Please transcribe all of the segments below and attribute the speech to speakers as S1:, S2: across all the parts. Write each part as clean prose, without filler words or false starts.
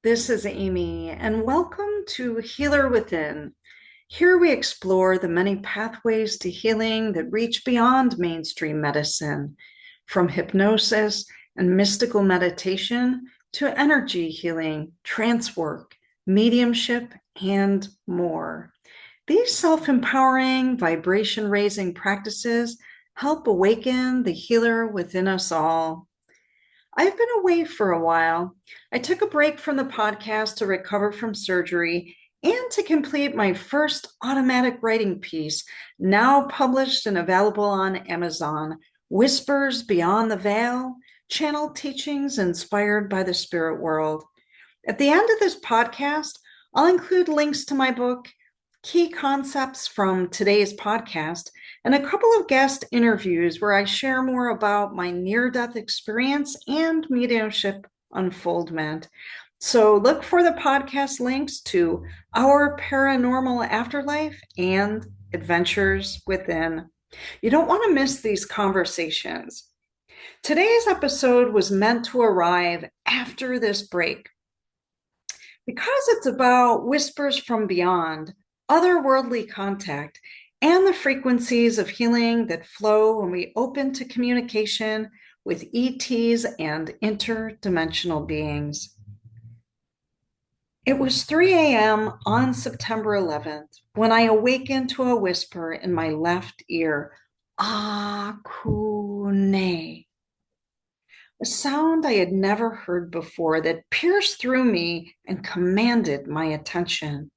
S1: This is Amy, and welcome to Healer Within. Here we explore the many pathways to healing that reach beyond mainstream medicine, from hypnosis and mystical meditation to energy healing, trance work, mediumship, and more. These self empowering, vibration raising practices help awaken the healer within us all. I've been away for a while. I took a break from the podcast to recover from surgery and to complete my first automatic writing piece, now published and available on Amazon, Whispers Beyond the Veil, Channel Teachings Inspired by the Spirit World. At the end of this podcast, I'll include links to my book, key concepts from today's podcast, and a couple of guest interviews where I share more about my near-death experience and mediumship unfoldment. So look for the podcast links to Our Paranormal Afterlife and Adventures Within. You don't want to miss these conversations. Today's episode was meant to arrive after this break. Because it's about whispers from beyond, otherworldly contact, and the frequencies of healing that flow when we open to communication with ETs and interdimensional beings. It was 3 a.m. on September 11th when I awakened to a whisper in my left ear, Ah-Koo-Nay, a sound I had never heard before that pierced through me and commanded my attention.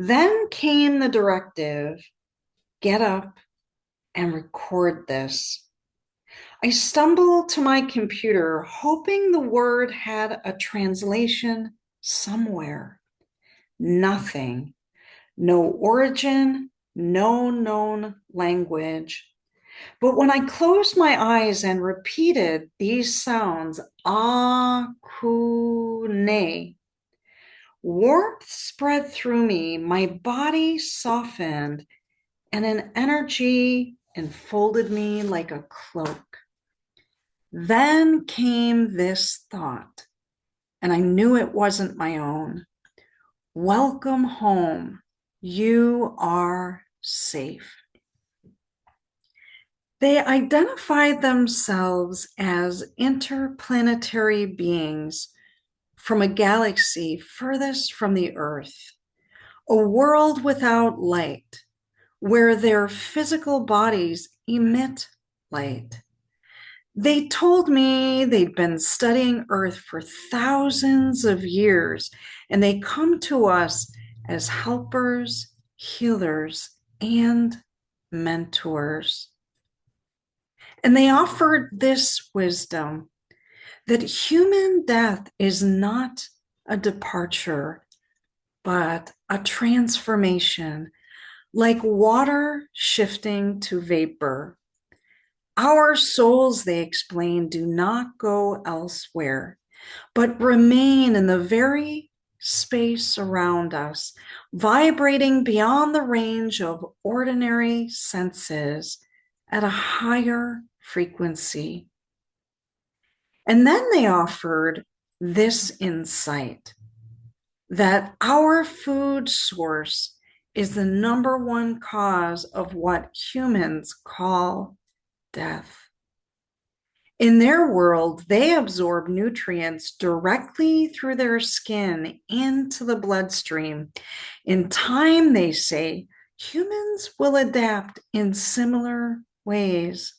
S1: Then came the directive, get up and record this. I stumbled to my computer, hoping the word had a translation somewhere. Nothing. No origin, no known language. But when I closed my eyes and repeated these sounds, Ah-Koo-Nay, warmth spread through me, my body softened, and an energy enfolded me like a cloak. Then came this thought, and I knew it wasn't my own. Welcome home. You are safe. They identified themselves as interplanetary beings from a galaxy furthest from the Earth, a world without light, where their physical bodies emit light. They told me they'd been studying Earth for thousands of years, and they come to us as helpers, healers, and mentors. And they offered this wisdom that human death is not a departure, but a transformation, like water shifting to vapor. Our souls, they explain, do not go elsewhere, but remain in the very space around us, vibrating beyond the range of ordinary senses at a higher frequency. And then they offered this insight that our food source is the number one cause of what humans call death. In their world, they absorb nutrients directly through their skin into the bloodstream. In time, they say, humans will adapt in similar ways.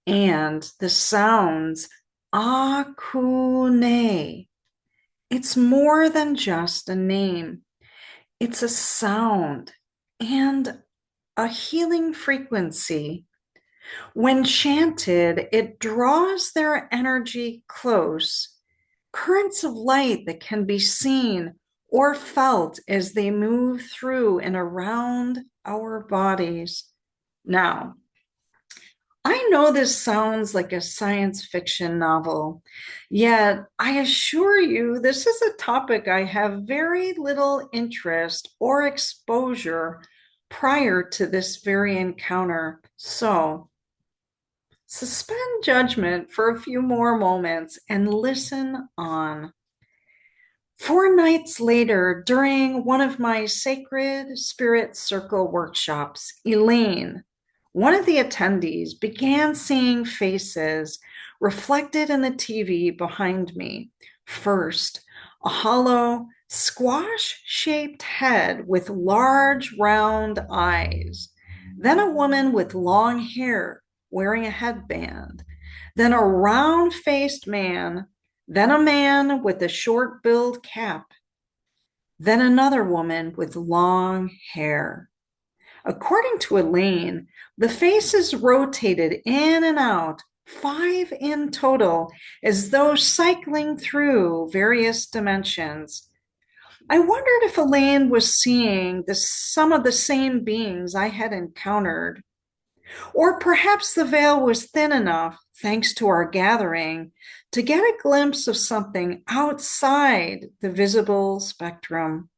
S1: And the sounds, Ah-Koo-Nay, it's more than just a name. It's a sound and a healing frequency. When chanted, it draws their energy close, currents of light that can be seen or felt as they move through and around our bodies. Now, I know this sounds like a science fiction novel, yet I assure you this is a topic I have very little interest or exposure prior to this very encounter. So, suspend judgment for a few more moments and listen on. 4 nights later, during one of my Sacred Spirit Circle workshops, Elaine, one of the attendees, began seeing faces reflected in the TV behind me. First, a hollow, squash shaped head with large, round eyes. Then a woman with long hair wearing a headband. Then a round faced man. Then a man with a short billed cap. Then another woman with long hair. According to Elaine, the faces rotated in and out, 5 in total, as though cycling through various dimensions. I wondered if Elaine was seeing some of the same beings I had encountered. Or perhaps the veil was thin enough, thanks to our gathering, to get a glimpse of something outside the visible spectrum.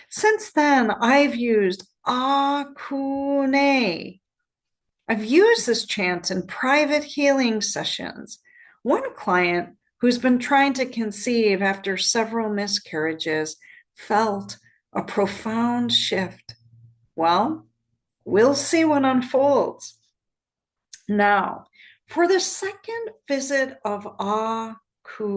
S1: Since then, I've used Ah-Koo-Nay. I've used this chant in private healing sessions. One client who's been trying to conceive after several miscarriages felt a profound shift. Well, we'll see what unfolds. Now, for the second visit of Ah-Koo-Nay,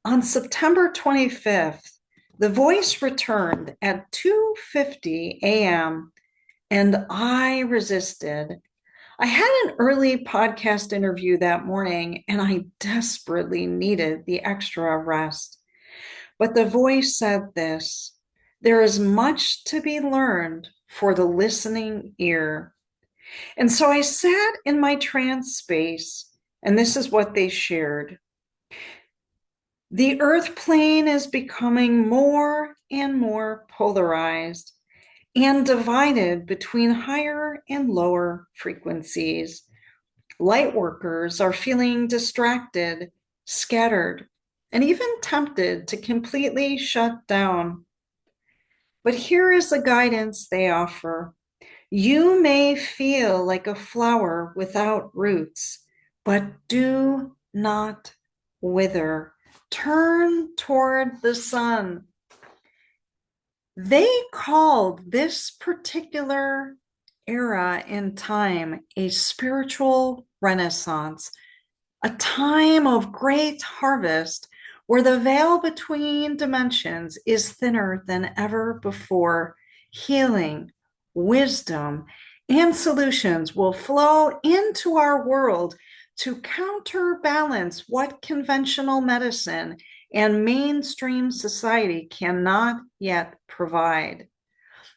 S1: on September 25th, the voice returned at 2:50 a.m. and I resisted. I had an early podcast interview that morning and I desperately needed the extra rest. But the voice said this: there is much to be learned for the listening ear. And so I sat in my trance space, and this is what they shared. The earth plane is becoming more and more polarized and divided between higher and lower frequencies. Light workers are feeling distracted, scattered, and even tempted to completely shut down. But here is the guidance they offer. You may feel like a flower without roots, but do not wither. Turn toward the sun. They called this particular era in time a spiritual renaissance, a time of great harvest where the veil between dimensions is thinner than ever before. Healing, wisdom, and solutions will flow into our world to counterbalance what conventional medicine and mainstream society cannot yet provide.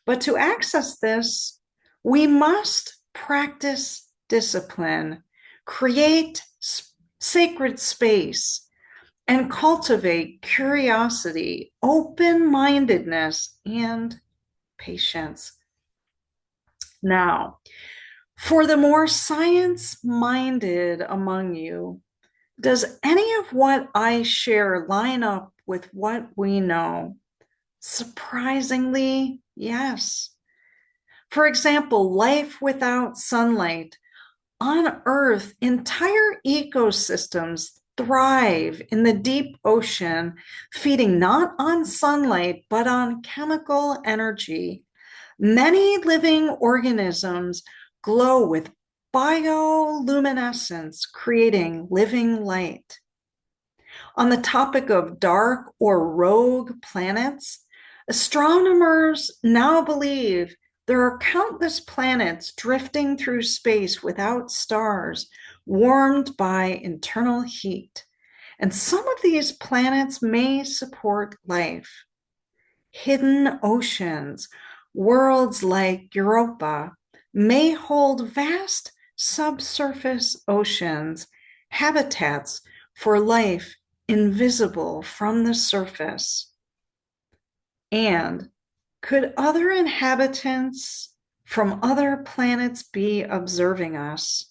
S1: But to access this, we must practice discipline, create sacred space, and cultivate curiosity, open-mindedness, and patience. Now, for the more science-minded among you, does any of what I share line up with what we know? Surprisingly, yes. For example, life without sunlight. On Earth, entire ecosystems thrive in the deep ocean, feeding not on sunlight, but on chemical energy. Many living organisms glow with bioluminescence, creating living light. On the topic of dark or rogue planets, astronomers now believe there are countless planets drifting through space without stars, warmed by internal heat. And some of these planets may support life. Hidden oceans, worlds like Europa, may hold vast subsurface oceans, habitats for life invisible from the surface. And could other inhabitants from other planets be observing us?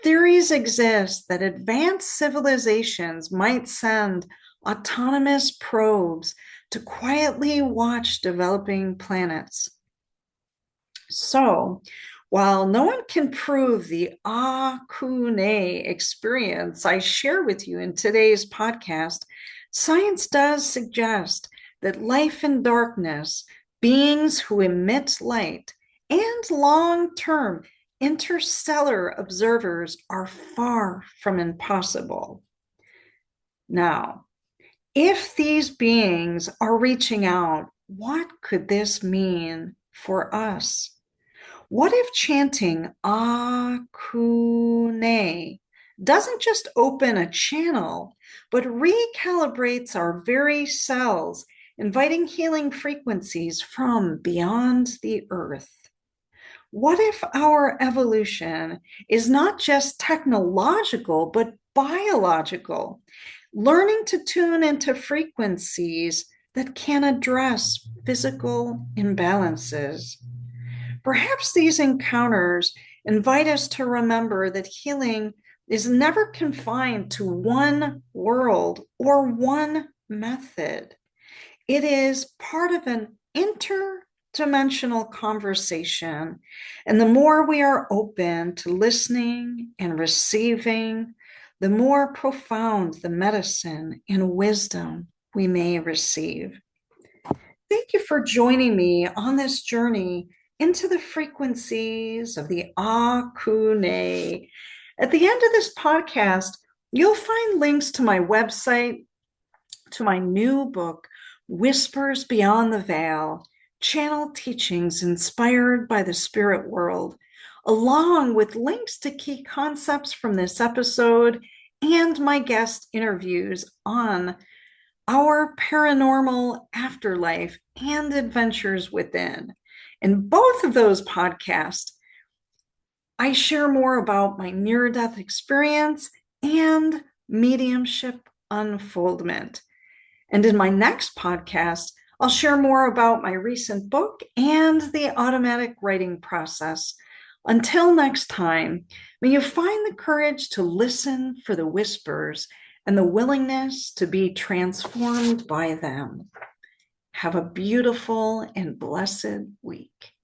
S1: Theories exist that advanced civilizations might send autonomous probes to quietly watch developing planets. So, While no one can prove the Ah-Koo-Nay experience I share with you in today's podcast, science does suggest that life in darkness, beings who emit light, and long-term interstellar observers are far from impossible. Now, if these beings are reaching out, what could this mean for us? What if chanting Ah-Koo-Nay doesn't just open a channel, but recalibrates our very cells, inviting healing frequencies from beyond the earth? What if our evolution is not just technological, but biological, learning to tune into frequencies that can address physical imbalances? Perhaps these encounters invite us to remember that healing is never confined to one world or one method. It is part of an interdimensional conversation. And the more we are open to listening and receiving, the more profound the medicine and wisdom we may receive. Thank you for joining me on this journey into the frequencies of the Ah-Koo-Nay. At the end of this podcast, you'll find links to my website, to my new book, Whispers Beyond the Veil, Channel Teachings Inspired by the Spirit World, along with links to key concepts from this episode and my guest interviews on our paranormal afterlife and adventures within. In both of those podcasts, I share more about my near-death experience and mediumship unfoldment. And in my next podcast, I'll share more about my recent book and the automatic writing process. Until next time, may you find the courage to listen for the whispers and the willingness to be transformed by them. Have a beautiful and blessed week.